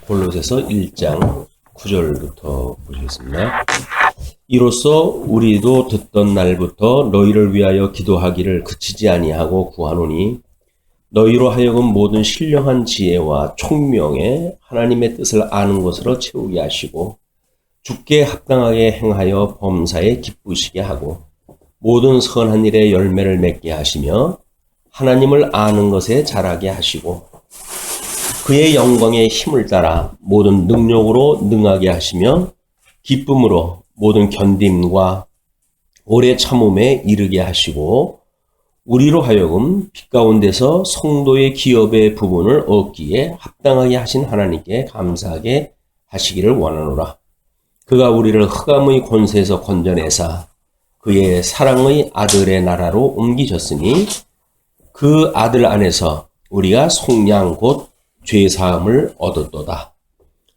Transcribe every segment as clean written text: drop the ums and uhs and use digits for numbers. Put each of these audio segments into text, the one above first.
골로새서 1장 9절부터 보시겠습니다. 이로써 우리도 듣던 날부터 너희를 위하여 기도하기를 그치지 아니하고 구하노니 너희로 하여금 모든 신령한 지혜와 총명에 하나님의 뜻을 아는 것으로 채우게 하시고 주께 합당하게 행하여 범사에 기쁘시게 하고 모든 선한 일에 열매를 맺게 하시며 하나님을 아는 것에 자라게 하시고 그의 영광의 힘을 따라 모든 능력으로 능하게 하시며 기쁨으로 모든 견딤과 오래 참음에 이르게 하시고 우리로 하여금 빛 가운데서 성도의 기업의 부분을 얻기에 합당하게 하신 하나님께 감사하게 하시기를 원하노라. 그가 우리를 흑암의 권세에서 건져내사 그의 사랑의 아들의 나라로 옮기셨으니 그 아들 안에서 우리가 속량 곧 죄사함을 얻었도다.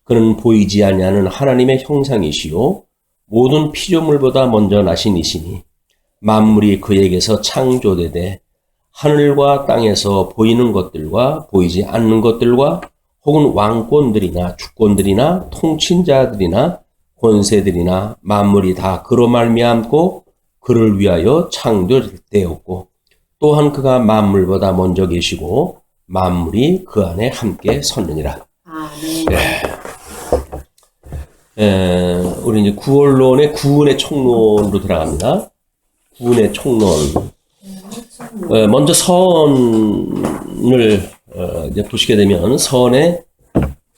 그는 보이지 아니하는 하나님의 형상이시요 모든 피조물보다 먼저 나신 이시니 만물이 그에게서 창조되되 하늘과 땅에서 보이는 것들과 보이지 않는 것들과 혹은 왕권들이나 주권들이나 통치자들이나 권세들이나 만물이 다 그로 말미암고 그를 위하여 창조되었고 또한 그가 만물보다 먼저 계시고 만물이 그 안에 함께 섰느니라. 우리 이제 구원론의 구원의 총론으로 들어갑니다. 구원의 총론. 먼저 선을 이제 보시게 되면 선의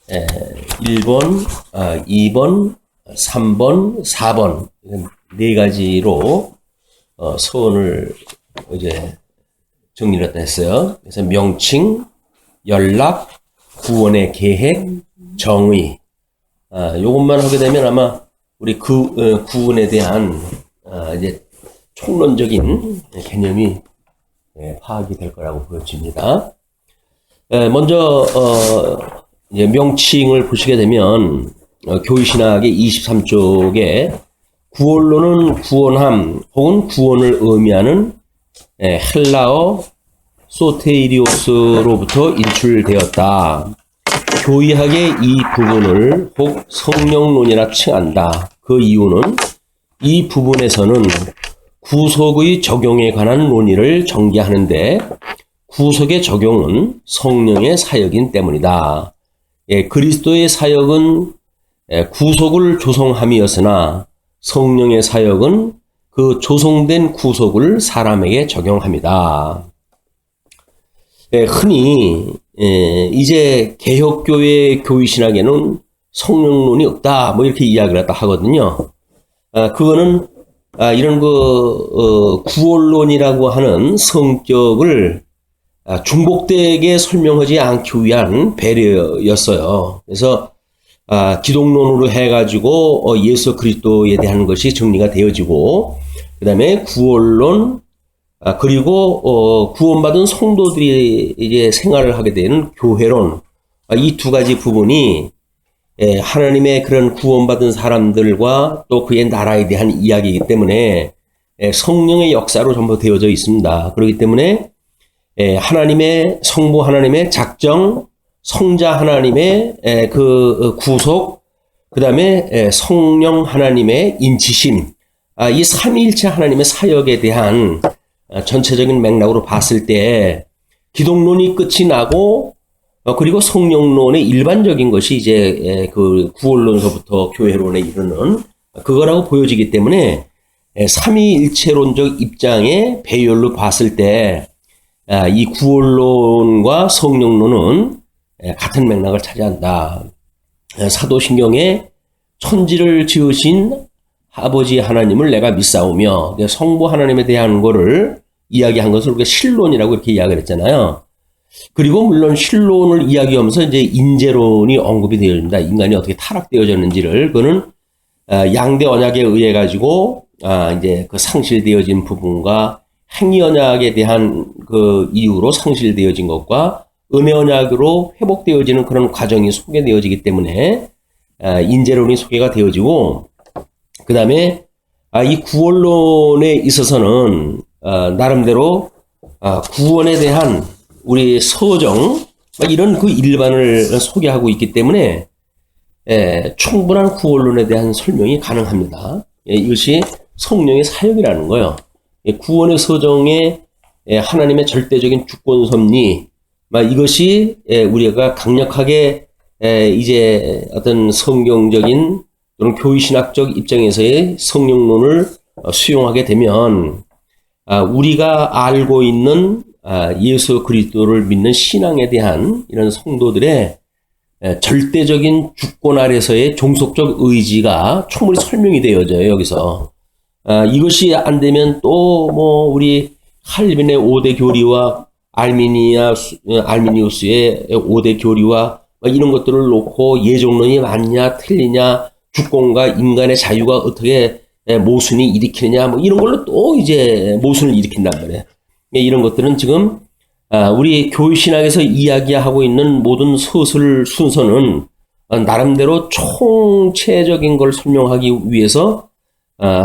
1번, 2번, 3번, 4번 네 가지로 선을 이제 정리를 했어요. 그래서 명칭, 연락, 구원의 계획, 정의. 요것만 하게 되면 아마 우리 구원에 대한 이제 총론적인 개념이 파악이 될 거라고 보여집니다. 먼저 이제 명칭을 보시게 되면 교회신학의 23쪽에 구원론은 구원함 혹은 구원을 의미하는 헬라어 소테이리오스로부터 인출되었다. 교의학의 이 부분을 혹 성령론이라 칭한다. 그 이유는 이 부분에서는 구속의 적용에 관한 논의를 전개하는데 구속의 적용은 성령의 사역인 때문이다. 그리스도의 사역은 구속을 조성함이었으나 성령의 사역은 그 조성된 구속을 사람에게 적용합니다. 흔히 이제 개혁교회 교회신학에는 성령론이 없다 뭐 이렇게 이야기를 했다 하거든요. 그거는 이런 구원론이라고 하는 성격을 중복되게 설명하지 않기 위한 배려였어요. 그래서 기독론으로 해가지고 예수 그리스도에 대한 것이 정리가 되어지고 그 다음에 구원론 그리고 구원받은 성도들이 이제 생활을 하게 되는 교회론 이 두 가지 부분이 하나님의 그런 구원받은 사람들과 또 그의 나라에 대한 이야기이기 때문에 성령의 역사로 전부 되어져 있습니다. 그렇기 때문에 하나님의 성부 하나님의 작정, 성자 하나님의 그 구속, 그 다음에 성령 하나님의 인치심, 이 삼위일체 하나님의 사역에 대한 전체적인 맥락으로 봤을 때 기독론이 끝이 나고 그리고 성령론의 일반적인 것이 이제 그 구원론서부터 교회론에 이르는 그거라고 보여지기 때문에 삼위일체론적 입장의 배열로 봤을 때 이 구원론과 성령론은 같은 맥락을 차지한다. 사도신경에 천지를 지으신 아버지 하나님을 내가 믿사오며 성부 하나님에 대한 거를 이야기한 것을 우리가 신론이라고 이렇게 이야기를 했잖아요. 그리고 물론 신론을 이야기하면서 이제 인재론이 언급이 되어집니다. 인간이 어떻게 타락되어졌는지를 그거는 양대 언약에 의해 가지고 이제 그 상실되어진 부분과 행위 언약에 대한 그 이유로 상실되어진 것과 은혜 언약으로 회복되어지는 그런 과정이 소개되어지기 때문에 인재론이 소개가 되어지고 그 다음에 이 구원론에 있어서는 나름대로 구원에 대한 우리 서정 이런 그 일반을 소개하고 있기 때문에 충분한 구원론에 대한 설명이 가능합니다. 이것이 성령의 사역이라는 거예요. 구원의 서정에 하나님의 절대적인 주권 섭리, 이것이 우리가 강력하게 이제 어떤 성경적인 또는 교회신학적 입장에서의 성령론을 수용하게 되면 우리가 알고 있는 예수 그리스도를 믿는 신앙에 대한 이런 성도들의 절대적인 주권 아래서의 종속적 의지가 충분히 설명이 되어져요, 여기서. 이것이 안 되면 또 우리 칼빈의 5대 교리와 알미니우스의 5대 교리와 이런 것들을 놓고 예정론이 맞냐 틀리냐, 주권과 인간의 자유가 어떻게 모순이 일으키느냐 이런 걸로 또 이제 모순을 일으킨단 말이에요. 이런 것들은 지금 우리 교회신학에서 이야기하고 있는 모든 서술 순서는 나름대로 총체적인 걸 설명하기 위해서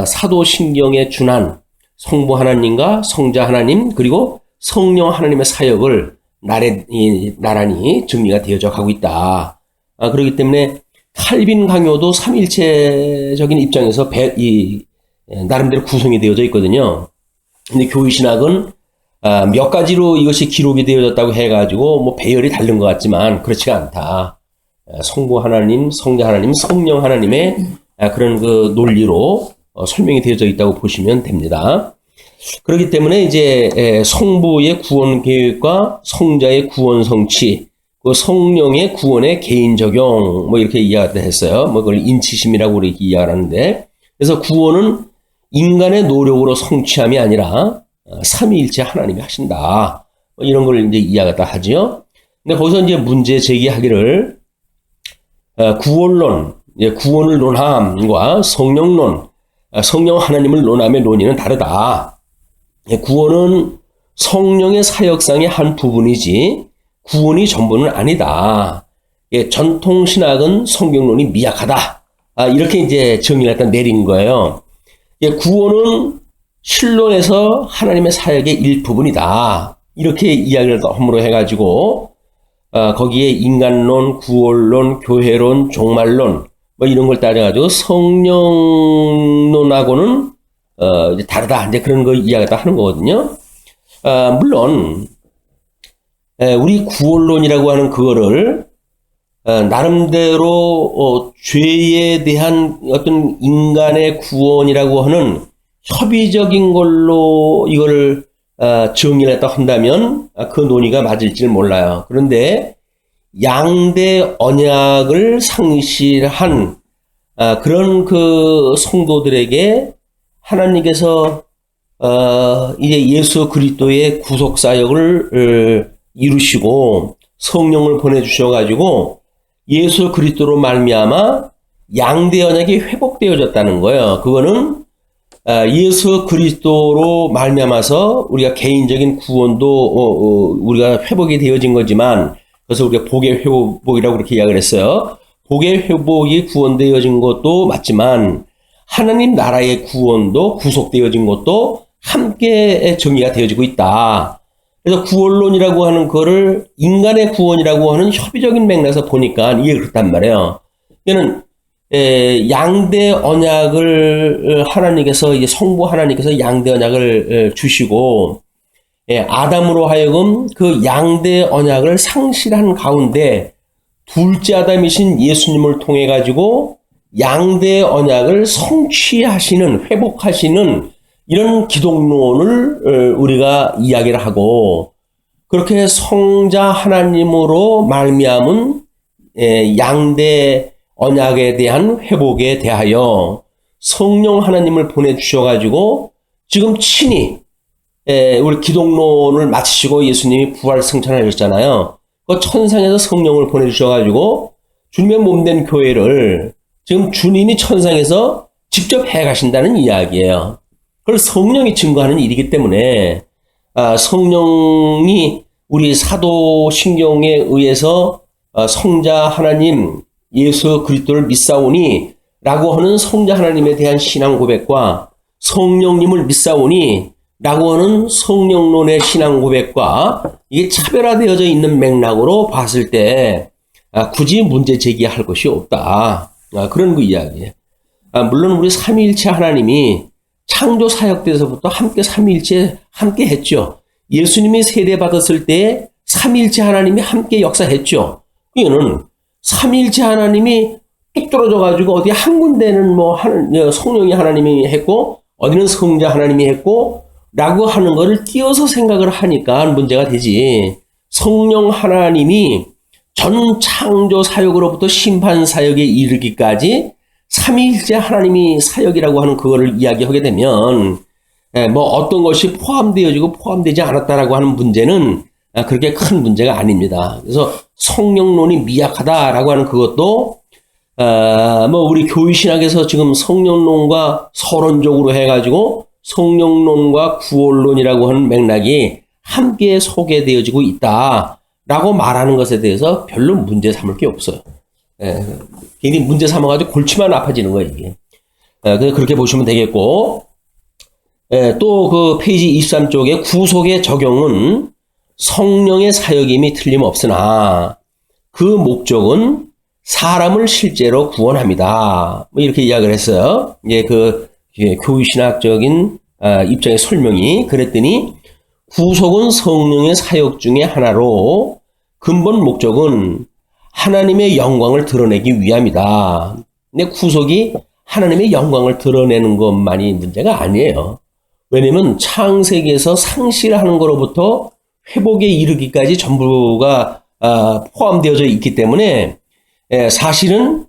사도신경에 준한 성부 하나님과 성자 하나님 그리고 성령 하나님의 사역을 나란히 정리가 되어져 가고 있다. 그렇기 때문에 칼빈 강요도 삼일체적인 입장에서 나름대로 구성이 되어져 있거든요. 근데 교회신학은 몇 가지로 이것이 기록이 되어졌다고 해가지고 배열이 다른 것 같지만 그렇지가 않다. 성부 하나님, 성자 하나님, 성령 하나님의 그런 그 논리로 설명이 되어져 있다고 보시면 됩니다. 그렇기 때문에 이제 성부의 구원 계획과 성자의 구원 성취, 그 성령의 구원의 개인 적용 이렇게 이야기했어요. 그걸 인치심이라고 이렇게 이야기하는데, 그래서 구원은 인간의 노력으로 성취함이 아니라 삼위일체 하나님이 하신다. 이런 걸 이제 이야기하다 하죠. 근데 거기서 이제 문제 제기하기를 구원론, 구원을 논함과 성령론, 성령 하나님을 논함의 논의는 다르다. 구원은 성령의 사역상의 한 부분이지 구원이 전부는 아니다. 전통 신학은 성경론이 미약하다. 이렇게 이제 정의를 일단 내린 거예요. 구원은 신론에서 하나님의 사역의 일부분이다. 이렇게 이야기를 허물어 해가지고 거기에 인간론, 구원론, 교회론, 종말론 이런 걸 따져가지고 성령론하고는 이제 다르다. 이제 그런 거 이야기다 하는 거거든요. 물론 우리 구원론이라고 하는 그거를 나름대로 죄에 대한 어떤 인간의 구원이라고 하는 협의적인 걸로 이걸 정의를 했다 한다면 그 논의가 맞을지는 몰라요. 그런데 양대 언약을 상실한 그런 그 성도들에게 하나님께서 이제 예수 그리스도의 구속 사역을 이루시고 성령을 보내주셔가지고 예수 그리스도로 말미암아 양대 언약이 회복되어졌다는 거예요. 그거는 예수 그리스도로 말미암아서 우리가 개인적인 구원도 우리가 회복이 되어진 거지만, 그래서 우리가 복의 회복이라고 그렇게 이야기를 했어요. 복의 회복이 구원되어진 것도 맞지만 하나님 나라의 구원도 구속되어진 것도 함께 정의가 되어지고 있다. 그래서 구원론이라고 하는 거를 인간의 구원이라고 하는 협의적인 맥락에서 보니까 이게 그렇단 말이에요. 이거는 양대 언약을 하나님께서 이제 성부 하나님께서 양대 언약을 주시고 아담으로 하여금 그 양대 언약을 상실한 가운데 둘째 아담이신 예수님을 통해 가지고 양대 언약을 성취하시는, 회복하시는 이런 기독론을 우리가 이야기를 하고, 그렇게 성자 하나님으로 말미암은 양대 언약에 대한 회복에 대하여 성령 하나님을 보내주셔가지고 지금 친히 우리 기독론을 마치시고 예수님이 부활 승천하셨잖아요. 그 천상에서 성령을 보내주셔가지고 주님의 몸된 교회를 지금 주님이 천상에서 직접 해가신다는 이야기예요. 그걸 성령이 증거하는 일이기 때문에 성령이 우리 사도신경에 의해서 성자 하나님 예수 그리스도를 믿사오니 라고 하는 성자 하나님에 대한 신앙 고백과 성령님을 믿사오니 라고 하는 성령론의 신앙 고백과 이게 차별화되어져 있는 맥락으로 봤을 때 굳이 문제 제기할 것이 없다. 그런 그 이야기예요. 물론 우리 삼위일체 하나님이 창조 사역 때서부터 함께 삼위일체 함께 했죠. 예수님이 세례 받았을 때 삼위일체 하나님이 함께 역사했죠. 이거는 삼위일체 하나님이 뚝 떨어져 가지고 어디 한 군데는 뭐 성령이 하나님이 했고 어디는 성자 하나님이 했고 라고 하는 거를 띄어서 생각을 하니까 문제가 되지. 성령 하나님이 전 창조 사역으로부터 심판 사역에 이르기까지 삼위일체 하나님이 사역이라고 하는 그거를 이야기하게 되면 뭐 어떤 것이 포함되어지고 포함되지 않았다라고 하는 문제는 그렇게 큰 문제가 아닙니다. 그래서 성령론이 미약하다라고 하는 그것도 뭐 우리 교회신학에서 지금 성령론과 서론적으로 해가지고 성령론과 구원론이라고 하는 맥락이 함께 소개되어지고 있다라고 말하는 것에 대해서 별로 문제 삼을 게 없어요. 괜히 문제 삼아가지고 골치만 아파지는 거예요, 이게. 그렇게 보시면 되겠고, 또 그 페이지 23쪽에 구속의 적용은 성령의 사역임이 틀림없으나 그 목적은 사람을 실제로 구원합니다. 뭐 이렇게 이야기를 했어요. 교회신학적인 입장의 설명이 그랬더니 구속은 성령의 사역 중에 하나로 근본 목적은 하나님의 영광을 드러내기 위함이다. 근데 구속이 하나님의 영광을 드러내는 것만이 문제가 아니에요. 왜냐면 창세기에서 상실하는 것로부터 회복에 이르기까지 전부가 포함되어져 있기 때문에 사실은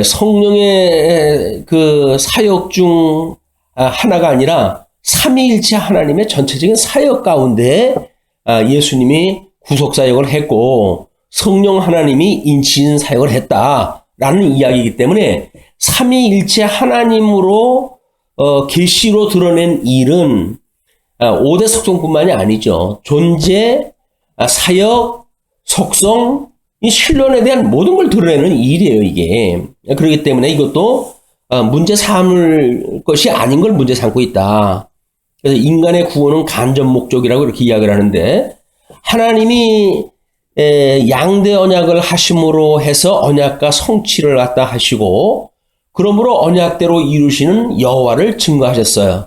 성령의 그 사역 중 하나가 아니라 삼위일체 하나님의 전체적인 사역 가운데 예수님이 구속사역을 했고 성령 하나님이 인치인 사역을 했다라는 이야기이기 때문에 삼위일체 하나님으로 계시로 드러낸 일은 5대 속성뿐만이 아니죠. 존재, 사역, 속성, 이 신론에 대한 모든 걸 드러내는 일이에요, 이게. 그렇기 때문에 이것도 문제 삼을 것이 아닌 걸 문제 삼고 있다. 그래서 인간의 구원은 간접 목적이라고 이렇게 이야기를 하는데 하나님이 양대 언약을 하심으로 해서 언약과 성취를 갖다 하시고 그러므로 언약대로 이루시는 여호와를 증거하셨어요.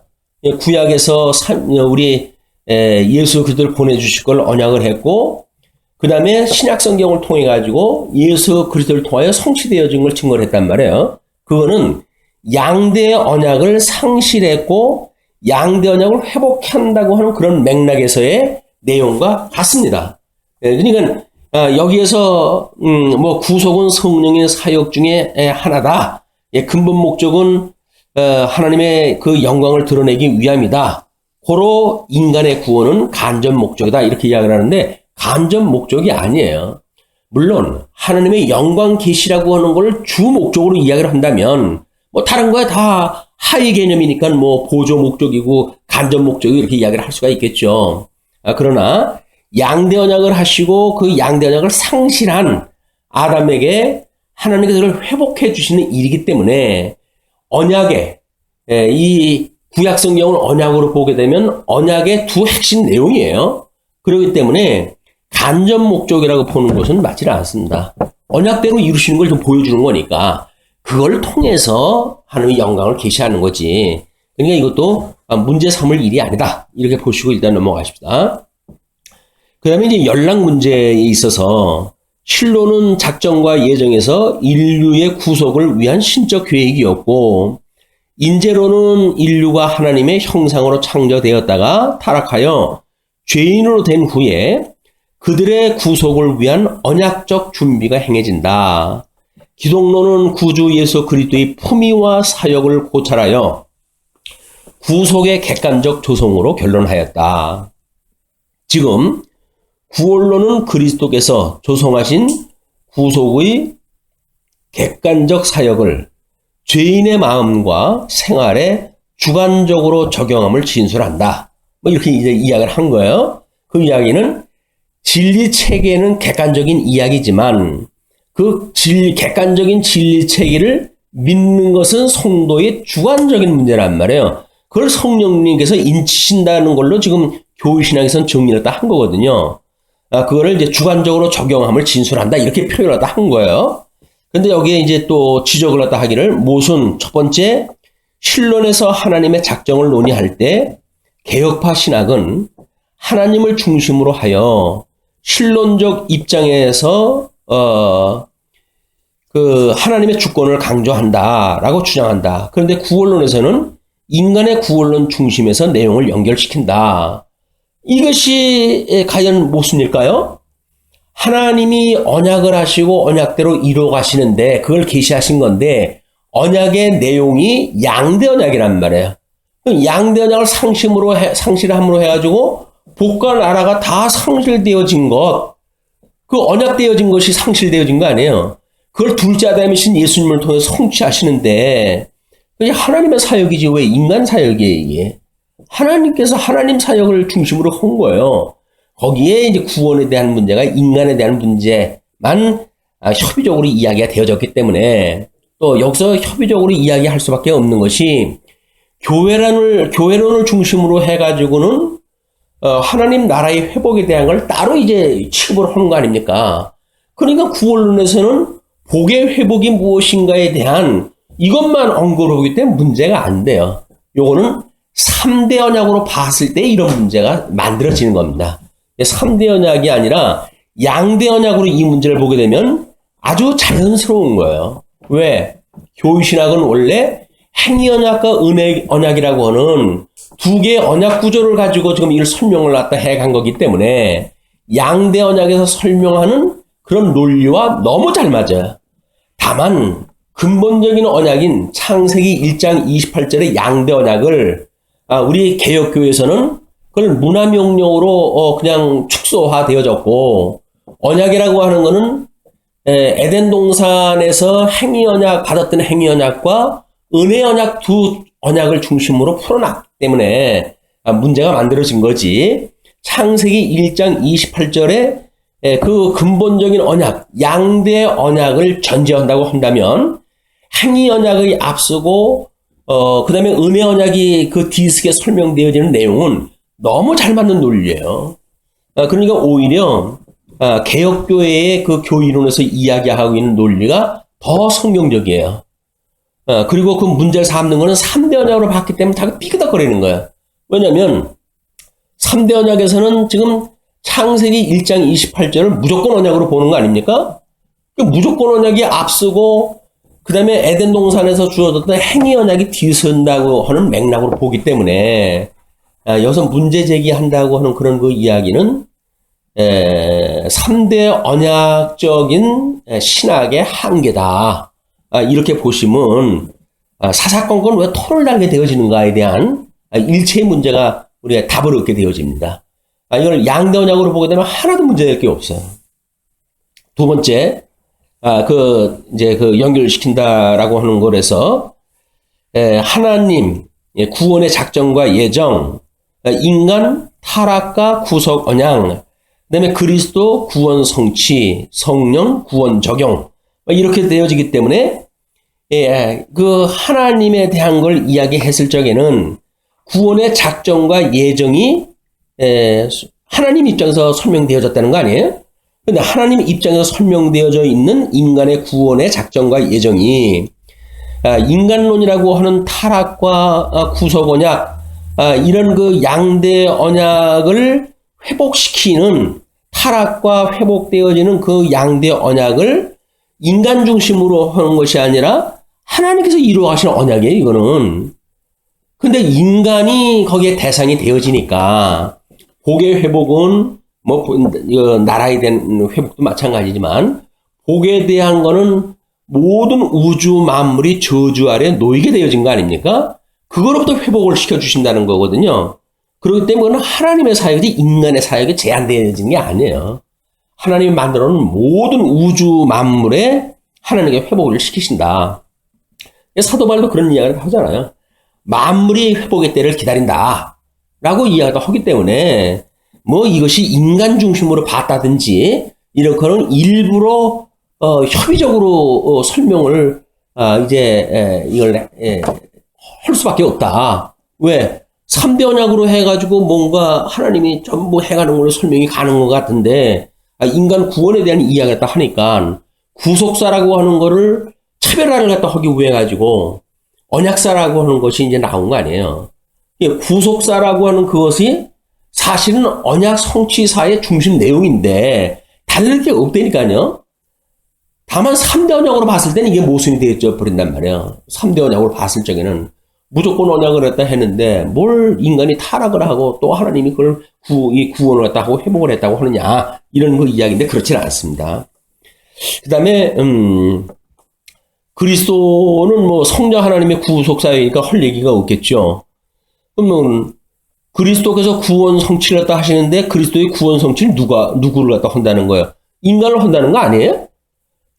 구약에서 우리 예수 그리스도를 보내주실 걸 언약을 했고 그 다음에 신약 성경을 통해 가지고 예수 그리스도를 통하여 성취되어진 걸 증거를 했단 말이에요. 그거는 양대 언약을 상실했고 양대 언약을 회복한다고 하는 그런 맥락에서의 내용과 같습니다. 그러니까 여기에서 뭐 구속은 성령의 사역 중에 하나다. 근본 목적은 하나님의 그 영광을 드러내기 위함이다. 고로 인간의 구원은 간접 목적이다. 이렇게 이야기를 하는데 간접 목적이 아니에요. 물론 하나님의 영광 계시라고 하는 걸 주 목적으로 이야기를 한다면 뭐 다른 거야 다 하위 개념이니까 뭐 보조 목적이고 간접 목적이 이렇게 이야기를 할 수가 있겠죠. 그러나 양대 언약을 하시고 그 양대 언약을 상실한 아담에게 하나님께서 그걸 회복해 주시는 일이기 때문에 언약의 이 구약 성경을 언약으로 보게 되면 언약의 두 핵심 내용이에요. 그렇기 때문에 간접 목적이라고 보는 것은 맞지 않습니다. 언약대로 이루시는 걸 좀 보여주는 거니까 그걸 통해서 하나님의 영광을 계시하는 거지. 그러니까 이것도 문제 삼을 일이 아니다. 이렇게 보시고 일단 넘어가십시다. 그 다음에 이제 연락 문제에 있어서 실로는 작정과 예정에서 인류의 구속을 위한 신적 계획이었고 인재로는 인류가 하나님의 형상으로 창조되었다가 타락하여 죄인으로 된 후에 그들의 구속을 위한 언약적 준비가 행해진다. 기독론은 구주 예수 그리스도의 품위와 사역을 고찰하여 구속의 객관적 조성으로 결론하였다. 지금 구원론은 그리스도께서 조성하신 구속의 객관적 사역을 죄인의 마음과 생활에 주관적으로 적용함을 진술한다. 뭐 이렇게 이제 이야기를 한 거예요. 그 이야기는 진리 체계는 객관적인 이야기지만 그 객관적인 진리 체계를 믿는 것은 성도의 주관적인 문제란 말이에요. 그걸 성령님께서 인치신다는 걸로 지금 교회신학에서는 정리를 딱 한 거거든요. 그거를 이제 주관적으로 적용함을 진술한다. 이렇게 표현을 갖다 한 거예요. 근데 여기에 이제 또 지적을 갖다 하기를 모순 첫 번째 신론에서 하나님의 작정을 논의할 때 개혁파 신학은 하나님을 중심으로 하여 신론적 입장에서 그 하나님의 주권을 강조한다라고 주장한다. 그런데 구원론에서는 인간의 구원론 중심에서 내용을 연결시킨다. 이것이 과연 모순일까요? 하나님이 언약을 하시고 언약대로 이루어 가시는데 그걸 계시하신 건데 언약의 내용이 양대 언약이란 말이에요. 양대 언약을 상실함으로 해가지고 복과 나라가 다 상실되어진 것, 그 언약되어진 것이 상실되어진 거 아니에요. 그걸 둘째 아담이신 예수님을 통해서 성취하시는데 그게 하나님의 사역이지 왜 인간 사역이에요 이게. 하나님께서 하나님 사역을 중심으로 한 거예요. 거기에 이제 구원에 대한 문제가 인간에 대한 문제만 협의적으로 이야기가 되어졌기 때문에 또 여기서 협의적으로 이야기할 수밖에 없는 것이 교회론을 중심으로 해가지고는 하나님 나라의 회복에 대한 걸 따로 이제 취급을 하는 거 아닙니까? 그러니까 구원론에서는 복의 회복이 무엇인가에 대한 이것만 언급을 하기 때문에 문제가 안 돼요. 요거는 3대 언약으로 봤을 때 이런 문제가 만들어지는 겁니다. 3대 언약이 아니라 양대 언약으로 이 문제를 보게 되면 아주 자연스러운 거예요. 왜? 교회신학은 원래 행위 언약과 은혜 언약이라고 하는 두 개의 언약 구조를 가지고 지금 이를 설명을 갖다 해간 거기 때문에 양대 언약에서 설명하는 그런 논리와 너무 잘 맞아요. 다만 근본적인 언약인 창세기 1장 28절의 양대 언약을 우리 개혁교회에서는 그걸 문화명령으로 그냥 축소화되어졌고 언약이라고 하는 거는 에덴 동산에서 행위 언약 받았던 행위 언약과 은혜 언약 두 언약을 중심으로 풀어놨기 때문에 문제가 만들어진 거지. 창세기 1장 28절에 그 근본적인 언약, 양대 언약을 전제한다고 한다면 행위 언약의 앞서고 그 다음에 은혜 언약이 그 뒤섞여 설명되어지는 내용은 너무 잘 맞는 논리예요. 그러니까 오히려 개혁교회의 그 교리론에서 이야기하고 있는 논리가 더 성경적이에요. 그리고 그 문제를 삼는 거는 3대 언약으로 봤기 때문에 다 삐그덕거리는 거예요. 왜냐면 3대 언약에서는 지금 창세기 1장 28절을 무조건 언약으로 보는 거 아닙니까? 무조건 언약이 앞서고 그 다음에 에덴 동산에서 주어졌던 행위 언약이 뒤선다고 하는 맥락으로 보기 때문에 여기서 문제 제기한다고 하는 그런 그 이야기는 3대 언약적인 신학의 한계다. 이렇게 보시면 사사건건 왜 토를 달게 되어지는가에 대한 일체의 문제가 우리가 답을 얻게 되어집니다. 이걸 양대 언약으로 보게 되면 하나도 문제될 게 없어요. 두 번째, 이제 연결시킨다라고 하는 거라서, 하나님, 구원의 작정과 예정, 인간 타락과 구속 언양, 그 다음에 그리스도 구원 성취, 성령 구원 적용, 이렇게 되어지기 때문에, 그 하나님에 대한 걸 이야기했을 적에는 구원의 작정과 예정이 하나님 입장에서 설명되어졌다는 거 아니에요? 근데 하나님 입장에서 설명되어져 있는 인간의 구원의 작정과 예정이 인간론이라고 하는 타락과 구속 언약, 이런 그 양대 언약을 회복시키는 타락과 회복되어지는 그 양대 언약을 인간 중심으로 하는 것이 아니라 하나님께서 이루어 가시는 언약이에요, 이거는. 근데 인간이 거기에 대상이 되어지니까 복의 회복은 나라에 대한 회복도 마찬가지지만 복에 대한 거는 모든 우주 만물이 저주 아래 놓이게 되어진 거 아닙니까? 그거로부터 회복을 시켜주신다는 거거든요. 그렇기 때문에 하나님의 사역이 인간의 사역에 제한되어진 게 아니에요. 하나님이 만들어 놓은 모든 우주 만물에 하나님께 회복을 시키신다. 사도 바울도 그런 이야기를 하잖아요. 만물이 회복의 때를 기다린다 라고 이야기도 하기 때문에 이것이 인간 중심으로 봤다든지 이렇게는 일부러 협의적으로 설명을 이제 이걸 할 수밖에 없다. 왜? 3대 언약으로 해가지고 뭔가 하나님이 전부 해가는 걸로 설명이 가는 것 같은데, 인간 구원에 대한 이야기를 딱 하니까 구속사라고 하는 거를 차별화를 갖다 하기 위해 가지고 언약사라고 하는 것이 이제 나온 거 아니에요. 구속사라고 하는 그것이 사실은 언약 성취사의 중심 내용인데 다를 게 없다니까요. 다만 3대 언약으로 봤을 때는 이게 모순이 되어 버린단 말이에요. 3대 언약으로 봤을 적에는 무조건 언약을 했다 했는데 뭘 인간이 타락을 하고 또 하나님이 그걸 구원을 했다 하고 회복을 했다고 하느냐 이런 그 이야기인데 그렇지는 않습니다. 그 다음에 그리스도는 뭐 성자 하나님의 구속사이니까 할 얘기가 없겠죠. 그러면 그리스도께서 구원 성취를 했다 하시는데 그리스도의 구원 성취를 누구를 갖다 한다는 거예요? 인간을 한다는 거 아니에요?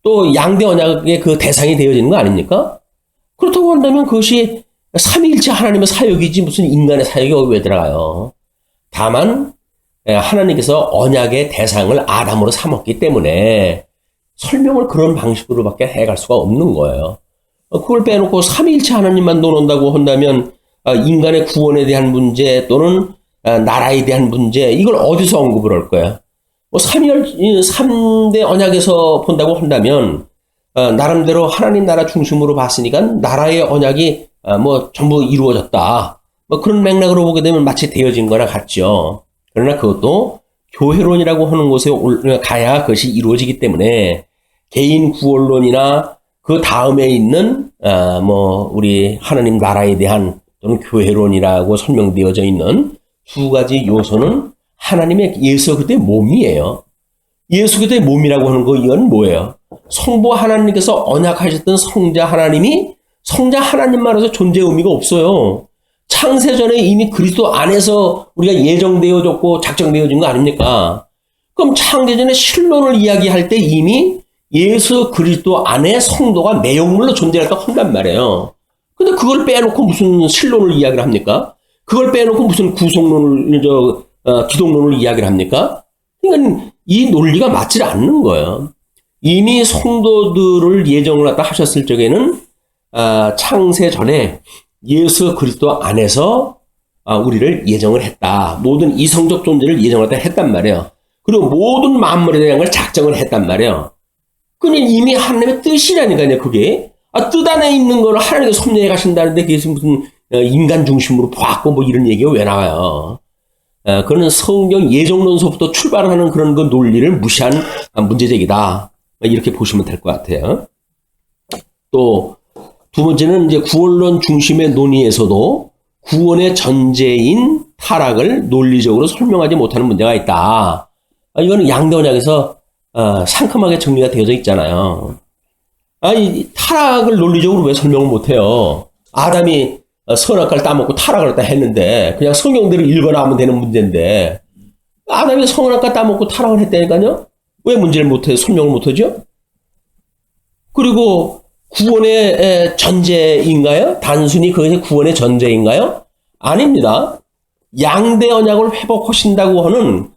또 양대 언약의 그 대상이 되어지는 거 아닙니까? 그렇다고 한다면 그것이 삼위일체 하나님의 사역이지 무슨 인간의 사역이 왜 들어가요? 다만 하나님께서 언약의 대상을 아담으로 삼았기 때문에 설명을 그런 방식으로밖에 해갈 수가 없는 거예요. 그걸 빼놓고 삼위일체 하나님만 논한다고 한다면 인간의 구원에 대한 문제 또는 나라에 대한 문제 이걸 어디서 언급을 할 거야? 뭐 3대 언약에서 본다고 한다면 나름대로 하나님 나라 중심으로 봤으니까 나라의 언약이 뭐 전부 이루어졌다. 뭐 그런 맥락으로 보게 되면 마치 되어진 거나 같죠. 그러나 그것도 교회론이라고 하는 곳에 가야 그것이 이루어지기 때문에 개인 구원론이나 그 다음에 있는 뭐 우리 하나님 나라에 대한 또는 교회론이라고 설명되어져 있는 두 가지 요소는 하나님의 예수 그리스도의 몸이에요. 예수 그리스도의 몸이라고 하는 거 이건 뭐예요? 성부 하나님께서 언약하셨던 성자 하나님이 성자 하나님만으로서 존재 의미가 없어요. 창세전에 이미 그리스도 안에서 우리가 예정되어졌고 작정되어진 거 아닙니까? 그럼 창세전에 신론을 이야기할 때 이미 예수 그리스도 안에 성도가 내용물로 존재했다고 한단 말이에요. 근데 그걸 빼놓고 무슨 신론을 이야기를 합니까? 그걸 빼놓고 무슨 구속론을, 기독론을 이야기를 합니까? 그러니까 이 논리가 맞지 않는 거예요. 이미 성도들을 예정을 갖다 하셨을 적에는 창세 전에 예수 그리스도 안에서 우리를 예정을 했다. 모든 이성적 존재를 예정을 했단 말이에요. 그리고 모든 만물에 대한 걸 작정을 했단 말이에요. 그건 이미 하나님의 뜻이라니까요, 그게. 뜻 안에 있는 걸 하나님께서 섭리해 가신다는데 그게 무슨 인간 중심으로 보았고 뭐 이런 얘기가 왜 나와요. 그거는 성경 예정론서부터 출발하는 그런 그 논리를 무시한 문제제기다. 이렇게 보시면 될 것 같아요. 또 두 번째는 이제 구원론 중심의 논의에서도 구원의 전제인 타락을 논리적으로 설명하지 못하는 문제가 있다. 이거는 양대 언약에서 상큼하게 정리가 되어져 있잖아요. 이 타락을 논리적으로 왜 설명을 못해요? 아담이 선악과를 따먹고 타락을 했다 했는데 그냥 성경대로 읽어나 하면 되는 문제인데 아담이 선악과 따먹고 타락을 했다니까요? 왜 문제를 못해 설명을 못하죠? 그리고 구원의 전제인가요? 단순히 그것이 구원의 전제인가요? 아닙니다. 양대 언약을 회복하신다고 하는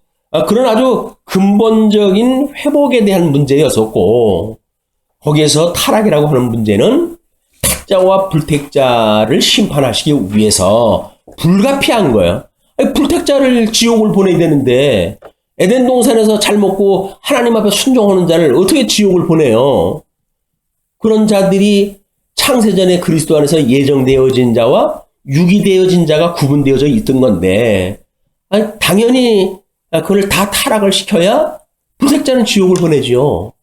그런 아주 근본적인 회복에 대한 문제였었고 거기에서 타락이라고 하는 문제는 택자와 불택자를 심판하시기 위해서 불가피한 거예요. 불택자를 지옥을 보내야 되는데 에덴 동산에서 잘 먹고 하나님 앞에 순종하는 자를 어떻게 지옥을 보내요? 그런 자들이 창세전에 그리스도 안에서 예정되어진 자와 유기되어진 자가 구분되어져 있던 건데 당연히 그걸 다 타락을 시켜야 불택자는 지옥을 보내죠.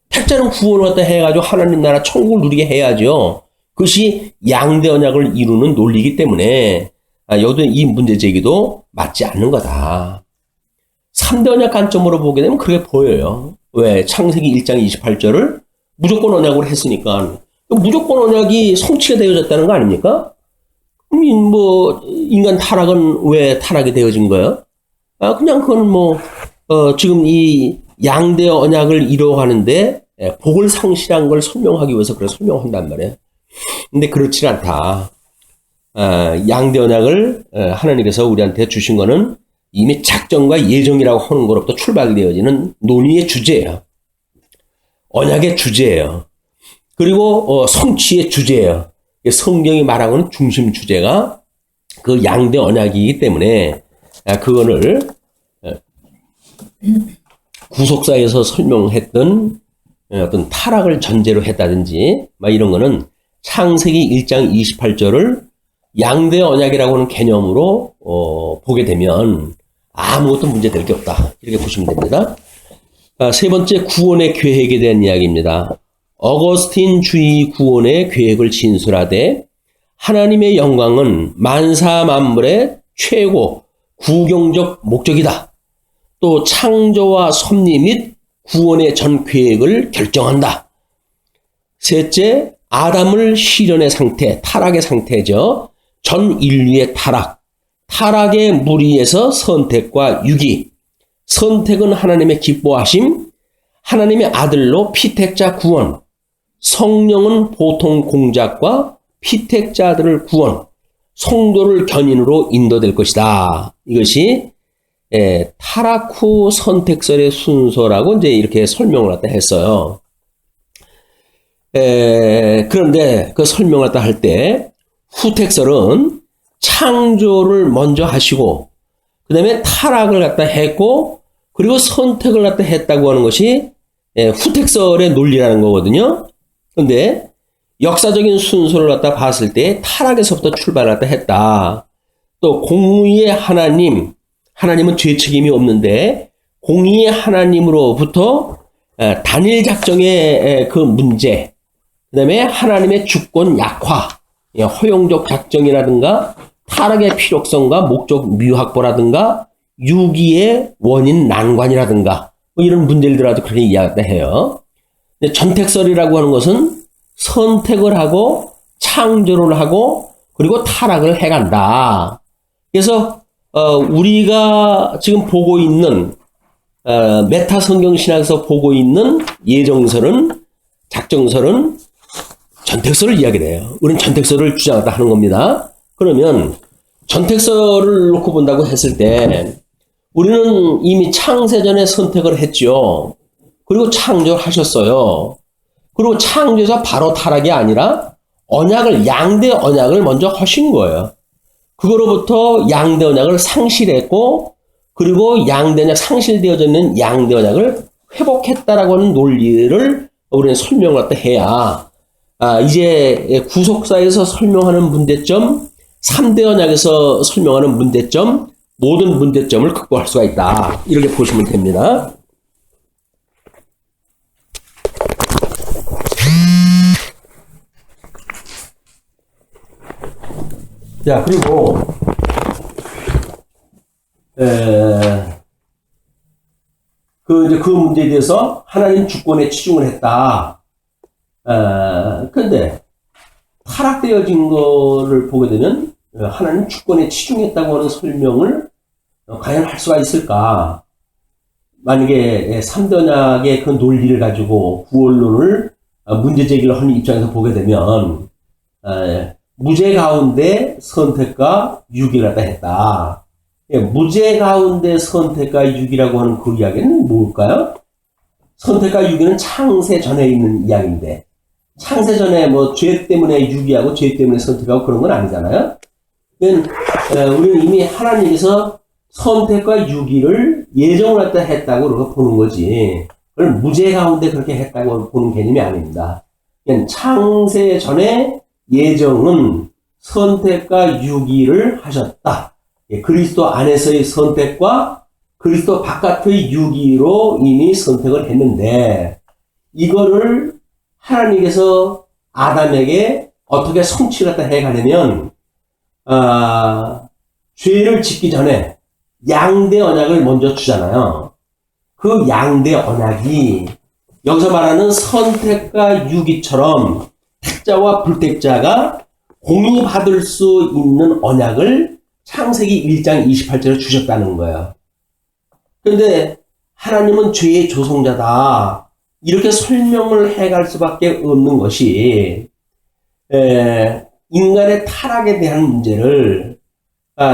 택자는 구원을 갖다 해가지고 하나님 나라 천국을 누리게 해야죠. 그것이 양대 언약을 이루는 논리이기 때문에 여기도 이 문제 제기도 맞지 않는 거다. 3대 언약 관점으로 보게 되면 그렇게 보여요. 왜? 창세기 1장 28절을 무조건 언약으로 했으니까 무조건 언약이 성취가 되어졌다는 거 아닙니까? 뭐 인간 타락은 왜 타락이 되어진 거예요? 그냥 그건 지금 이 양대 언약을 이루어가는데 복을 상실한 걸 설명하기 위해서 그래 설명한단 말이에요. 근데 그렇지 않다. 양대 언약을 하나님께서 우리한테 주신 거는 이미 작정과 예정이라고 하는 것로부터 출발되어지는 논의의 주제예요. 언약의 주제예요. 그리고 성취의 주제예요. 성경이 말하고는 중심 주제가 그 양대 언약이기 때문에 그거를 구속사에서 설명했던 어떤 타락을 전제로 했다든지 막 이런 거는 창세기 1장 28절을 양대 언약이라고 하는 개념으로 보게 되면 아무것도 문제될 게 없다. 이렇게 보시면 됩니다. 세 번째, 구원의 계획에 대한 이야기입니다. 어거스틴 주의 구원의 계획을 진술하되 하나님의 영광은 만사 만물의 최고 구경적 목적이다. 또 창조와 섭리 및 구원의 전 계획을 결정한다. 셋째, 아담을 시련의 상태, 타락의 상태죠. 전 인류의 타락의 무리에서 선택과 유기. 선택은 하나님의 기뻐하심, 하나님의 아들로 피택자 구원, 성령은 보통 공작과 피택자들을 구원, 성도를 견인으로 인도될 것이다. 이것이 타락 후 선택설의 순서라고 이제 이렇게 설명을 갖다 했어요. 그런데 그 설명을 갖다 할 때 후택설은 창조를 먼저 하시고 그 다음에 타락을 갖다 했고 그리고 선택을 갖다 했다고 하는 것이 후택설의 논리라는 거거든요. 그런데 역사적인 순서를 갖다 봤을 때 타락에서부터 출발을 갖다 했다. 또 공의의 하나님은 죄 책임이 없는데 공의의 하나님으로부터 단일 작정의 그 문제, 그 다음에 하나님의 주권 약화, 허용적 작정이라든가 타락의 필요성과 목적 미확보라든가 유기의 원인 난관이라든가 뭐 이런 문제들하고 그렇게 이야기해요. 전택설이라고 하는 것은 선택을 하고 창조를 하고 그리고 타락을 해간다. 그래서 우리가 지금 보고 있는 메타 성경 신학에서 보고 있는 예정설은 작정설은 전택설을 이야기를 해요. 우리는 전택설을 주장하다 하는 겁니다. 그러면 전택설을 놓고 본다고 했을 때 우리는 이미 창세전에 선택을 했죠. 그리고 창조를 하셨어요. 그리고 창조에서 바로 타락이 아니라 양대 언약을 먼저 하신 거예요. 그거로부터 양대 언약을 상실했고 그리고 양대 언약 상실되어져 있는 양대 언약을 회복했다라고 하는 논리를 우리는 설명을 갖다 해야 이제 구속사에서 설명하는 문제점, 3대 언약에서 설명하는 문제점, 모든 문제점을 극복할 수가 있다. 이렇게 보시면 됩니다. 자, 그리고 그 문제에 대해서 하나님 주권에 치중을 했다. 근데 타락되어진 거를 보게 되면 하나님 주권에 치중했다고 하는 설명을 과연 할 수가 있을까? 만약에 3대 언약의 그 논리를 가지고 구원론을 문제 제기를 하는 입장에서 보게 되면 무죄 가운데 선택과 유기를 갖다 했다. 무죄 가운데 선택과 유기라고 하는 그 이야기는 뭘까요? 선택과 유기는 창세 전에 있는 이야기인데 창세 전에 뭐 죄 때문에 유기하고 죄 때문에 선택하고 그런 건 아니잖아요. 우리는 이미 하나님께서 선택과 유기를 예정을 갖다 했다고 그렇게 보는 거지. 그걸 무죄 가운데 그렇게 했다고 보는 개념이 아닙니다. 그냥 창세 전에 예정은 선택과 유기를 하셨다. 그리스도 안에서의 선택과 그리스도 바깥의 유기로 이미 선택을 했는데 이거를 하나님께서 아담에게 어떻게 성취를 갖다 해가냐면 죄를 짓기 전에 양대 언약을 먼저 주잖아요. 그 양대 언약이 여기서 말하는 선택과 유기처럼 택자와 불택자가 공의받을 수 있는 언약을 창세기 1장 28절에 주셨다는 거예요. 그런데 하나님은 죄의 조성자다. 이렇게 설명을 해갈 수밖에 없는 것이 인간의 타락에 대한 문제를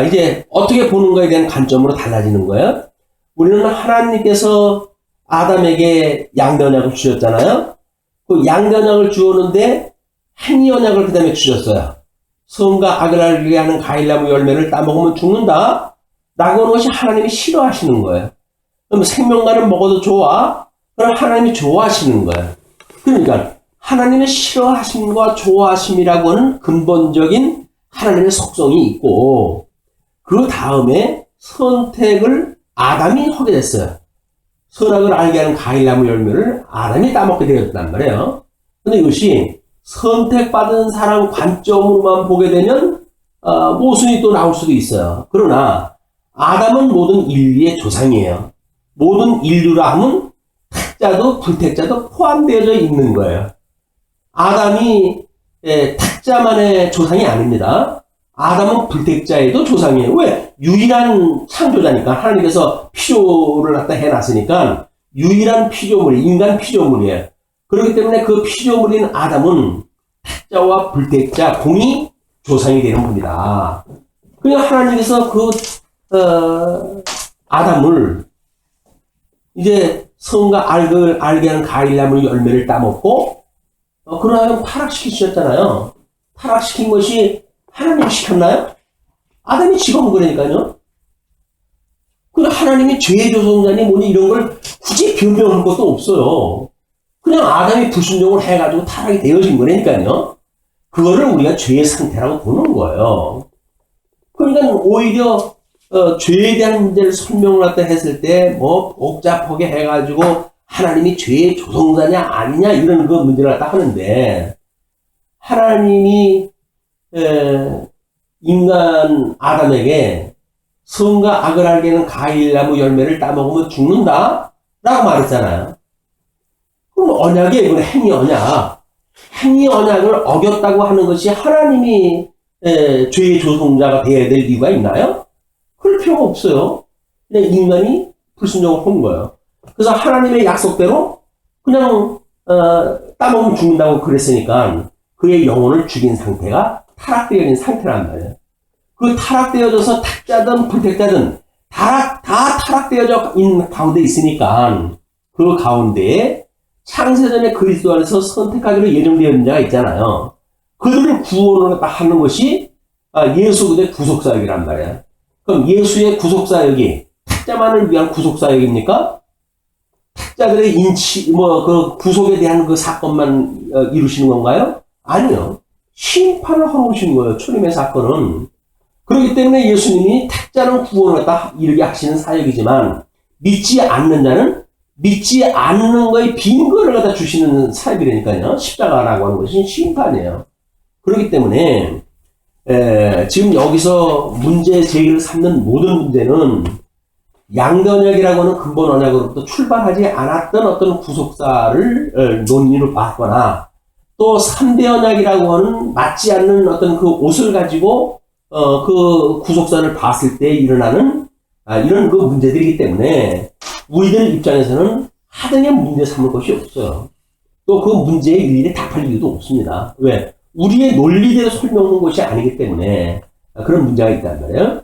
이제 어떻게 보는가에 대한 관점으로 달라지는 거예요. 우리는 하나님께서 아담에게 양대 언약을 주셨잖아요. 그 양대 언약을 주었는데 한 언약을 그 다음에 주셨어요. 선과 악을 알게 하는 과일나무 열매를 따먹으면 죽는다. 라고 하는 것이 하나님이 싫어하시는 거예요. 그럼 생명과는 먹어도 좋아? 그럼 하나님이 좋아하시는 거예요. 그러니까 하나님의 싫어하심과 좋아하심이라고 하는 근본적인 하나님의 속성이 있고, 그 다음에 선택을 아담이 하게 됐어요. 선악을 알게 하는 과일나무 열매를 아담이 따먹게 되었단 말이에요. 근데 이것이 선택받은 사람 관점으로만 보게 되면 모순이 또 나올 수도 있어요. 그러나 아담은 모든 인류의 조상이에요. 모든 인류라 하면 탁자도 불택자도 포함되어져 있는 거예요. 아담이 탁자만의 조상이 아닙니다. 아담은 불택자에도 조상이에요. 왜? 유일한 창조자니까. 하나님께서 피조를 갖다 해놨으니까 유일한 피조물이 인간 피조물이에요. 그렇기 때문에 그 피조물인 아담은 탁자와 불택자 공이 조상이 되는 분이다. 그냥 하나님께서 아담을 이제 선과 악을 알게 하는 과일나무 열매를 따먹고 그러면 타락시키셨잖아요. 타락시킨 것이 하나님이 시켰나요? 아담이 지가 한 거라니까요. 그러니까 하나님이 죄의 조성자니 뭐니 이런 걸 굳이 변명할 것도 없어요. 그냥 아담이 불순종을 해가지고 타락이 되어진 거라니까요. 그거를 우리가 죄의 상태라고 보는 거예요. 그러니까 오히려 죄에 대한 문제를 설명을 갖다 했을 때 뭐 복잡하게 해가지고 하나님이 죄의 조성자냐 아니냐 이런 그 문제를 갖다 하는데, 하나님이 인간 아담에게 선과 악을 알게 하는 과일나무 열매를 따먹으면 죽는다 라고 말했잖아요. 그럼 언약이 이건 행위 언약. 행위 언약을 어겼다고 하는 것이 하나님이 죄의 조성자가 되어야 될 이유가 있나요? 그럴 필요가 없어요. 그냥 인간이 불순종을 한 거예요. 그래서 하나님의 약속대로 그냥 따먹으면 죽는다고 그랬으니까 그의 영혼을 죽인 상태가 타락되어진 상태란 말이에요. 그 타락되어져서 탁자든 불택자든 다 타락되어져 있는 가운데 있으니까 그 가운데에 창세전에 그리스도 안에서 선택하기로 예정되어 있는 자가 있잖아요. 그들을 구원을 하는 것이 예수 그리스도의 구속사역이란 말이에요. 그럼 예수의 구속사역이 탁자만을 위한 구속사역입니까? 탁자들의 그 구속에 대한 그 사건만 이루시는 건가요? 아니요. 심판을 하러 오신 거예요. 초림의 사건은. 그렇기 때문에 예수님이 탁자는 구원을 갖다 이르게 하시는 사역이지만 믿지 않는 자는 믿지 않는 거에 빈거를 갖다 주시는 사역이라니까요. 십자가라고 하는 것이 심판이에요. 그렇기 때문에 지금 여기서 문제 제기를 삼는 모든 문제는 양대 언약이라고 하는 근본 언약으로부터 출발하지 않았던 어떤 구속사를 논의로 봤거나, 또 3대 언약이라고 하는 맞지 않는 어떤 그 옷을 가지고 그 구속사를 봤을 때 일어나는 이런 그 문제들이기 때문에 우리들 입장에서는 하등의 문제 삼을 것이 없어요. 또 그 문제에 일일이 답할 이유도 없습니다. 왜? 우리의 논리대로 설명하는 것이 아니기 때문에 그런 문제가 있단 말이에요.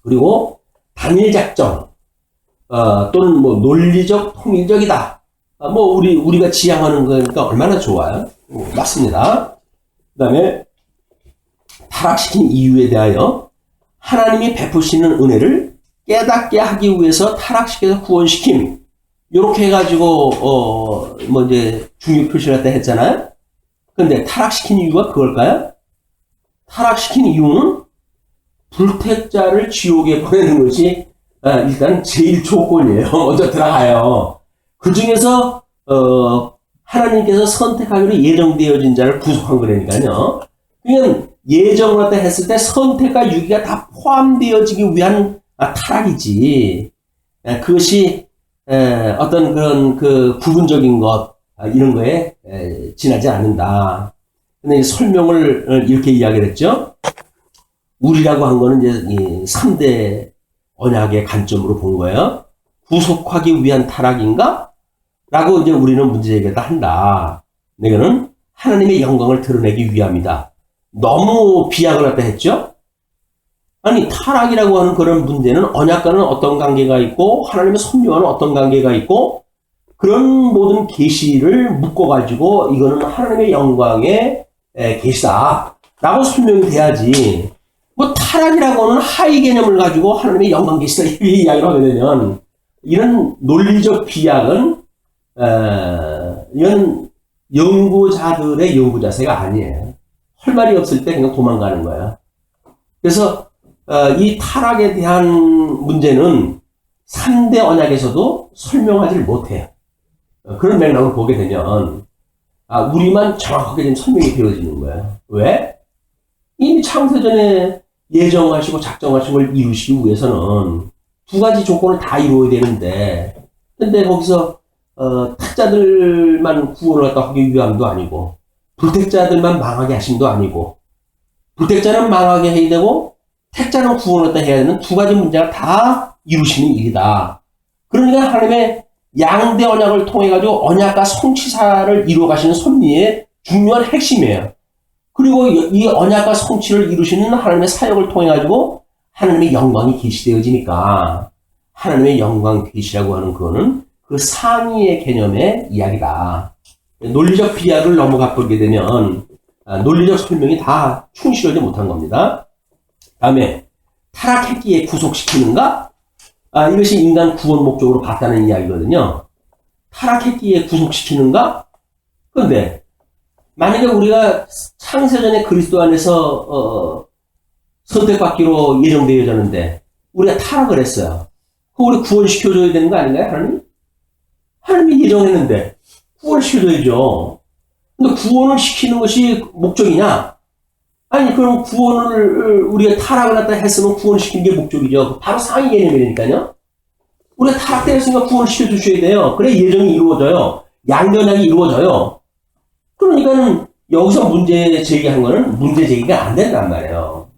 그리고 단일 작정, 또는 뭐 논리적 통일적이다. 우리가 지향하는 거니까 얼마나 좋아요. 맞습니다. 그 다음에 타락시킨 이유에 대하여 하나님이 베푸시는 은혜를 깨닫게 하기 위해서 타락시켜서 구원시킴. 요렇게 해가지고, 이제 중요 표시를 갖다 했잖아요. 근데 타락시킨 이유가 그걸까요? 타락시킨 이유는 불택자를 지옥에 보내는 것이 일단 제일 조건이에요. 먼저 들어가요. 그 중에서 하나님께서 선택하기로 예정되어진 자를 구속한 거라니까요. 그냥 예정을 갖다 했을 때 선택과 유기가 다 포함되어지기 위한 타락이지. 그것이 어떤 그런 그 부분적인 것 이런 거에 지나지 않는다. 근데 설명을 이렇게 이야기를 했죠. 우리라고 한 거는 이제 이 3대 언약의 관점으로 본 거예요. 구속하기 위한 타락인가? 라고 이제 우리는 문제 제기를 한다. 이거는 하나님의 영광을 드러내기 위함이다. 너무 비약을 갖다 했죠? 아니, 타락이라고 하는 그런 문제는 언약과는 어떤 관계가 있고, 하나님의 섭리와는 어떤 관계가 있고, 그런 모든 계시를 묶어가지고, 이거는 하나님의 영광의 계시다. 라고 설명이 돼야지. 뭐 타락이라고 하는 하위 개념을 가지고 하나님의 영광 계시다 이렇게 이야기를 하게 되면 이런 논리적 비약은 이건 연구자들의 연구 자세가 아니에요. 할 말이 없을 때 그냥 도망가는 거야. 그래서 이 타락에 대한 문제는 3대 언약에서도 설명하지를 못해요. 그런 맥락을 보게 되면 우리만 정확하게 지금 설명이 되어지는 거예요. 왜? 이미 창세전에 예정하시고 작정하신 걸 이루시기 위해서는 두 가지 조건을 다 이루어야 되는데, 근데 거기서 택자들만 구원을 갖다 하기 위함도 아니고, 불택자들만 망하게 하심도 아니고, 불택자는 망하게 해야 되고, 택자는 구원을 갖다 해야 되는 두 가지 문제가 다 이루시는 일이다. 그러니까 하나님의 양대 언약을 통해 가지고 언약과 성취사를 이루어 가시는 섭리의 중요한 핵심이에요. 그리고 이 언약과 성취를 이루시는 하나님의 사역을 통해 가지고 하나님의 영광이 계시되어지니까 하나님의 영광 계시라고 하는 그거는 그 상위의 개념의 이야기다. 논리적 비약을 넘어가 보게 되면 논리적 설명이 다 충실하지 못한 겁니다. 다음에 타락했기에 구속시키는가? 이것이 인간 구원 목적으로 봤다는 이야기거든요. 타락했기에 구속시키는가? 그런데 만약에 우리가 창세전에 그리스도 안에서 선택받기로 예정되어졌는데 우리가 타락을 했어요. 그럼 우리 구원시켜줘야 되는 거 아닌가요? 하나님? 하나님이 예정했는데 구원시켜줘야죠. 근데 구원을 시키는 것이 목적이냐? 아니 그럼 구원을 우리가 타락을 갖다 했으면 구원시키는 게 목적이죠. 바로 상위 개념이니까요. 우리가 타락되었으니까 구원시켜 주셔야 돼요. 그래 예정이 이루어져요. 양면약이 이루어져요. 그러니까는 여기서 문제 제기한 거는 문제 제기가 안 된단 말이에요.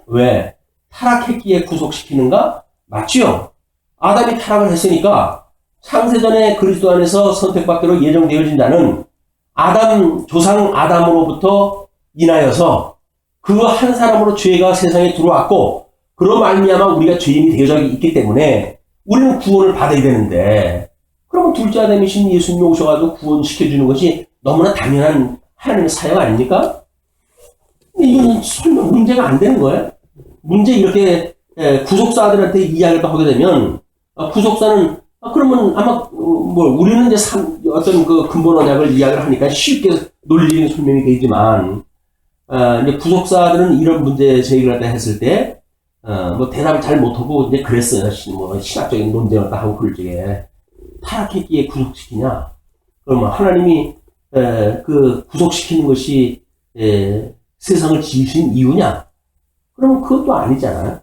왜? 타락했기에 구속시키는가? 맞죠? 아담이 타락을 했으니까 창세전에 그리스도 안에서 선택받기로 예정되어진 자는 조상 아담으로부터 인하여서 그 한 사람으로 죄가 세상에 들어왔고 그로 말미암아 우리가 죄인이 되어져 있기 때문에 우리는 구원을 받아야 되는데 그러면 둘째 아담이신 예수님이 오셔가지고 구원시켜주는 것이 너무나 당연한 하나님의 사역 아닙니까? 이건 설명 문제가 안 되는 거예요. 문제 이렇게 구속사들한테 이야기를 하게 되면 구속사는 그러면 아마 우리는 이제 어떤 그 근본 언약을 이야기를 하니까 쉽게 논리적인 설명이 되지만 이제 구속사들은 이런 문제 제기를 갖다 했을 때 대답을 잘 못하고 이제 그랬어요. 신학적인 논쟁을 다 하고 그럴 적에 타락했기에 구속시키냐? 그러면 하나님이 그 구속시키는 것이 세상을 지으신 이유냐? 그러면 그것도 아니잖아요.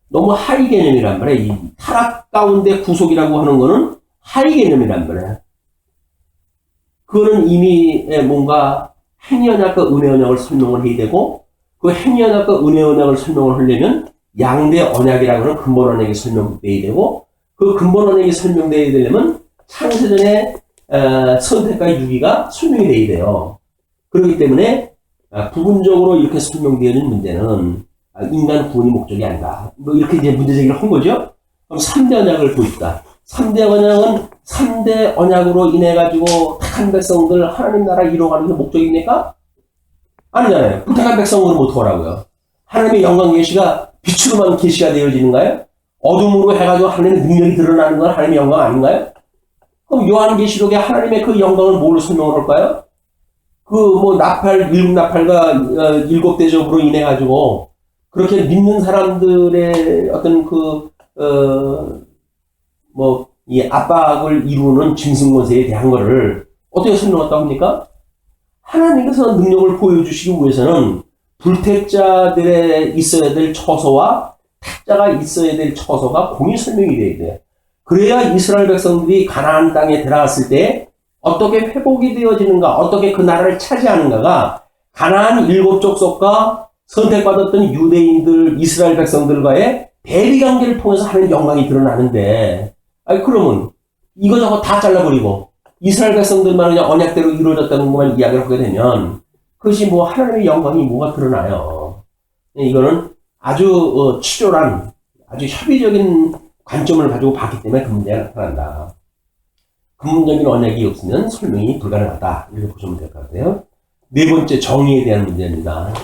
너무 하위 개념이란 말이에요. 이 타락 가운데 구속이라고 하는 거는 하위 개념이란 말이에요. 그거는 이미 뭔가 행위언약과 은혜언약을 설명을 해야 되고 그 행위언약과 은혜언약을 설명을 하려면 양대 언약이라고 하는 근본 언약이 설명돼야 되고 그 근본 언약이 설명돼야 되려면 창세전에 선택과 유기가 설명이 돼야 돼요. 그렇기 때문에 부분적으로 이렇게 설명되어진 문제는 인간 구원이 목적이 아니다. 이렇게 이제 문제 제기를 한 거죠. 그럼 3대 언약을 보입시다. 3대 언약은 3대 언약으로 인해가지고 택한 백성들 하나님 나라 이루어가는 게 목적입니까? 아니잖아요. 택한 백성으로 못하라고요. 하나님의 영광 계시가 빛으로만 계시가 되어지는가요? 어둠으로 해가지고 하나님의 능력이 드러나는 건 하나님의 영광 아닌가요? 그럼 요한계시록에 하나님의 그 영광을 뭘로 설명을 할까요? 일곱 나팔과 일곱 대접으로 인해가지고 그렇게 믿는 사람들의 어떤 이 압박을 이루는 짐승권세에 대한 거를 어떻게 설명했다고 합니까? 하나님께서 능력을 보여주시기 위해서는 불택자들에 있어야 될 처소와 택자가 있어야 될 처소가 공히 설명이 돼야 돼요. 그래야 이스라엘 백성들이 가나안 땅에 들어갔을 때 어떻게 회복이 되어지는가, 어떻게 그 나라를 차지하는가가 가나안 일곱 족속과 선택받았던 유대인들, 이스라엘 백성들과의 대리관계를 통해서 하는 영광이 드러나는데, 그러면 이거저거 다 잘라버리고 이스라엘 백성들만 그냥 언약대로 이루어졌다는 것만 이야기를 하게 되면 그것이 하나님의 영광이 뭐가 드러나요. 이거는 아주 치졸한, 아주 협의적인 관점을 가지고 봤기 때문에 그 문제가 나타난다. 근본적인 언약이 없으면 설명이 불가능하다. 이렇게 보시면 될 것 같아요. 네 번째, 정의에 대한 문제입니다.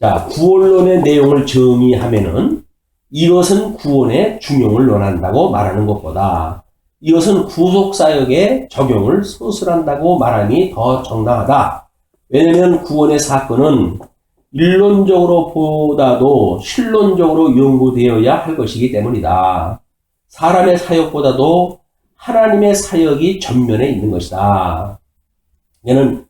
자, 구원론의 내용을 정의하면은 이것은 구원의 중용을 논한다고 말하는 것보다 이것은 구속사역의 적용을 서술한다고 말함이 더 정당하다. 왜냐하면 구원의 사건은 일론적으로 보다도 실론적으로 연구되어야 할 것이기 때문이다. 사람의 사역보다도 하나님의 사역이 전면에 있는 것이다. 얘는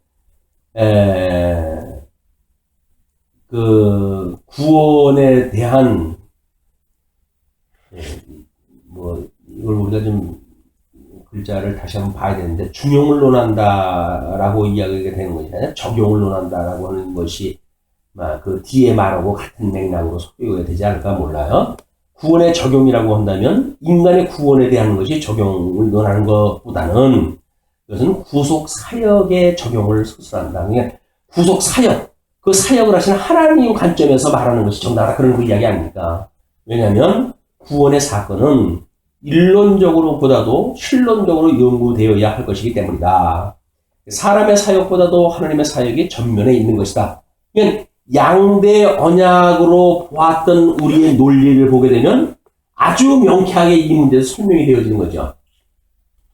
그 구원에 대한 뭐 이걸 우리가 좀 글자를 다시 한번 봐야 되는데 중용을 논한다라고 이야기가 되는 것이 아니라 적용을 논한다라고 하는 것이 그 뒤에 말하고 같은 맥락으로 소개가 되지 않을까 몰라요. 구원의 적용이라고 한다면 인간의 구원에 대한 것이 적용을 논하는 것보다는 이것은 구속 사역의 적용을 서술한다. 그러니까 구속 사역, 그 사역을 하시는 하나님 관점에서 말하는 것이 정답하다 그런 그 이야기 아닙니까? 왜냐하면 구원의 사건은 일론적으로 보다도 실론적으로 연구되어야 할 것이기 때문이다. 사람의 사역보다도 하나님의 사역이 전면에 있는 것이다. 그러니까 양대 언약으로 보았던 우리의 논리를 보게 되면 아주 명쾌하게 이 문제에서 설명이 되어지는 거죠.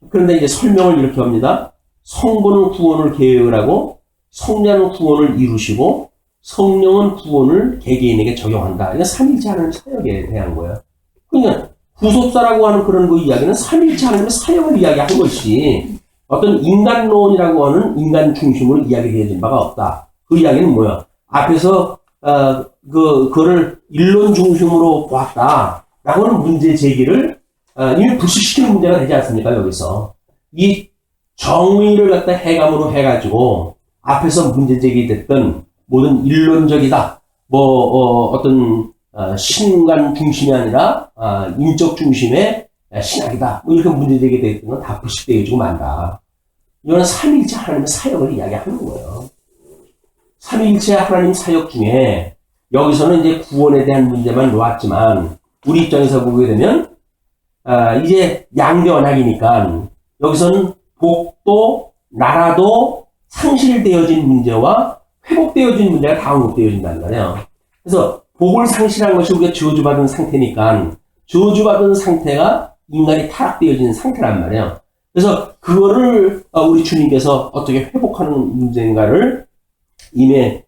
그런데 이제 설명을 이렇게 합니다. 성부는 구원을 계획을 하고 성자는 구원을 이루시고 성령은 구원을 개개인에게 적용한다. 이건 삼일체 하나님의 사역에 대한 거예요. 그러니까 구속사라고 하는 그런 그 이야기는 삼일체 하나님의 사역을 이야기하는 것이 어떤 인간론이라고 하는 인간 중심으로 이야기되어진 바가 없다. 그 이야기는 뭐야? 앞에서 그거를 일론 중심으로 보았다. 라고 하는 문제 제기를 이미 불식시키는 문제가 되지 않습니까? 여기서 이 정의를 갖다 해감으로 해가지고 앞에서 문제 제기됐던 모든 일론적이다. 어떤 신간 중심이 아니라 인적 중심의 신학이다. 뭐 이렇게 문제 제기됐던 건 다 불식되어지고 만다. 이거는 삼일체 하나님의 사역을 이야기하는 거예요. 삼위일체 하나님 사역 중에 여기서는 이제 구원에 대한 문제만 놓았지만 우리 입장에서 보게 되면 이제 양대 언약이니까 여기서는 복도 나라도 상실되어진 문제와 회복되어진 문제가 다 언급되어진단 말이에요. 그래서 복을 상실한 것이 우리가 저주받은 상태니까 저주받은 상태가 인간이 타락되어진 상태란 말이에요. 그래서 그거를 우리 주님께서 어떻게 회복하는 문제인가를 이미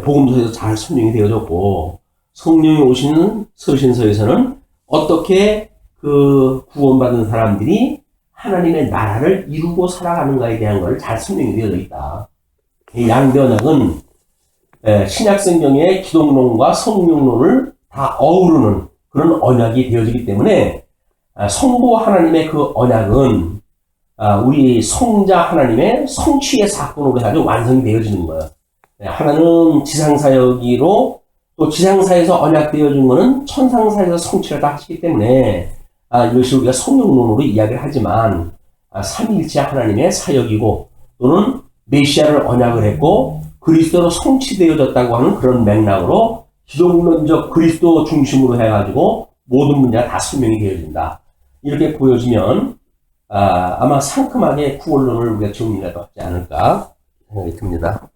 복음서에서 잘 설명이 되어졌고 성령이 오시는 서신서에서는 어떻게 그 구원받은 사람들이 하나님의 나라를 이루고 살아가는가에 대한 것을 잘 설명이 되어져 있다. 이 양대 언약은 신약성경의 기독론과 성령론을 다 어우르는 그런 언약이 되어지기 때문에 성부 하나님의 그 언약은 우리 성자 하나님의 성취의 사건으로 아주 완성이 되어지는 거예요. 하나는 지상사역이로 또 지상사에서 언약되어진 거는 천상사에서 성취를 다 하시기 때문에 이것이 우리가 성령론으로 이야기를 하지만 삼위일체 하나님의 사역이고 또는 메시아를 언약을 했고 그리스도로 성취되어졌다고 하는 그런 맥락으로 기독론적 그리스도 중심으로 해가지고 모든 문제가 다 설명이 되어진다. 이렇게 보여지면 아마 상큼하게 구원론을 우리가 정리가 하지 않을까 생각이 듭니다.